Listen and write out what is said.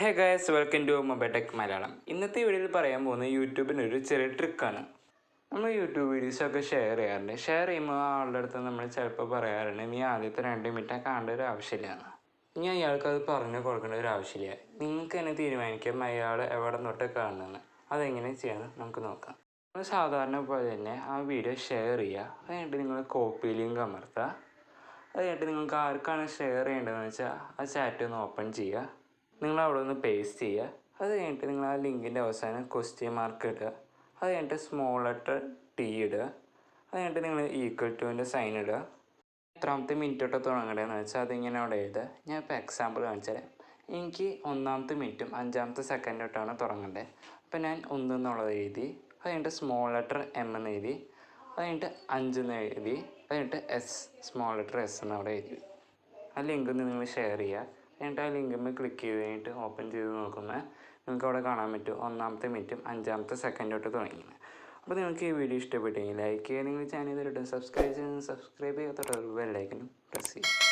Hey guys, welcome to Mobitech Malayalam. ഇന്നത്തെ വീഡിയോയിൽ പറയാൻ പോകുന്നത് യൂട്യൂബിനൊരു ചെറിയ ട്രിക്കാണ്. നമ്മൾ യൂട്യൂബ് വീഡിയോസൊക്കെ ഷെയർ ചെയ്യാറുണ്ട്. ഷെയർ ചെയ്യുമ്പോൾ ആളുടെ അടുത്ത് നമ്മൾ ചിലപ്പോൾ പറയാറുണ്ട്, നീ ആദ്യത്തെ 2 മിനിറ്റ് കാണേണ്ട ഒരു ആവശ്യമില്ല. ഇനി അയാൾക്ക് അത് പറഞ്ഞു കൊടുക്കേണ്ട ഒരു ആവശ്യമില്ല. നിങ്ങൾക്ക് തന്നെ തീരുമാനിക്കാം അയാൾ എവിടെ തൊട്ട് കാണുന്നത്. അതെങ്ങനെ ചെയ്യാമെന്ന് നമുക്ക് നോക്കാം. നമ്മൾ സാധാരണ പോലെ തന്നെ ആ വീഡിയോ ഷെയർ ചെയ്യുക. അത് കഴിഞ്ഞിട്ട് നിങ്ങൾ കോപ്പി ലിങ്ക് അമർത്തുക. അത് കഴിഞ്ഞിട്ട് നിങ്ങൾക്ക് ആർക്കാണ് ഷെയർ ചെയ്യേണ്ടതെന്ന് വെച്ചാൽ ആ ചാറ്റ് ഒന്ന് ഓപ്പൺ ചെയ്യുക. നിങ്ങൾ അവിടെ ഒന്ന് പേസ്റ്റ് ചെയ്യുക. അത് കഴിഞ്ഞിട്ട് നിങ്ങൾ ആ ലിങ്കിൻ്റെ അവസാനം ക്വസ്റ്റ്യൻ മാർക്ക് ഇടുക. അത് കഴിഞ്ഞിട്ട് സ്മോൾ ലെറ്റർ ടി ഇടുക. അത് കഴിഞ്ഞിട്ട് നിങ്ങൾ ഈക്വൽ ടുവിൻ്റെ സൈൻ ഇടുക. എത്രാമത്തെ മിനിറ്റ് തൊട്ട് തുടങ്ങേണ്ടതെന്ന് വെച്ചാൽ അതിങ്ങനെ അവിടെ എഴുതുക. ഞാൻ ഇപ്പോൾ എക്സാമ്പിൾ കാണിച്ചാൽ എനിക്ക് 1-ാമത്തെ മിനിറ്റും 5-ാമത്തെ സെക്കൻഡ് തൊട്ടാണ് തുടങ്ങേണ്ടത്. അപ്പോൾ ഞാൻ 1 എന്നുള്ളത് എഴുതി. അത് കഴിഞ്ഞിട്ട് സ്മോൾ ലെറ്റർ എം എന്ന് എഴുതി. അത് കഴിഞ്ഞിട്ട് 5 എന്ന് എഴുതി. അത് കഴിഞ്ഞിട്ട് എസ്, സ്മോൾ ലെറ്റർ എസ് എന്ന് അവിടെ എഴുതി. ആ ലിങ്ക് നിങ്ങൾ ഷെയർ ചെയ്യുക. എന്നിട്ട് ആ ലിങ്കിന്മേൽ ക്ലിക്ക് ചെയ്ത് കഴിഞ്ഞിട്ട് ഓപ്പൺ ചെയ്ത് നോക്കുമ്പോൾ നിങ്ങൾക്ക് അവിടെ കാണാൻ പറ്റും 1-ാമത്തെ മിനിറ്റും 5-ാമത്തെ സെക്കൻഡ് തൊട്ട് തുടങ്ങിയത്. അപ്പോൾ നിങ്ങൾക്ക് ഈ വീഡിയോ ഇഷ്ടപ്പെട്ടെങ്കിൽ ലൈക്ക് ചെയ്യുക. നിങ്ങൾ ചാനൽ ഇതുവരെ സബ്സ്ക്രൈബ് ചെയ്യാത്തവർ ബെല്ലൈക്കനും പ്രസ് ചെയ്യുക.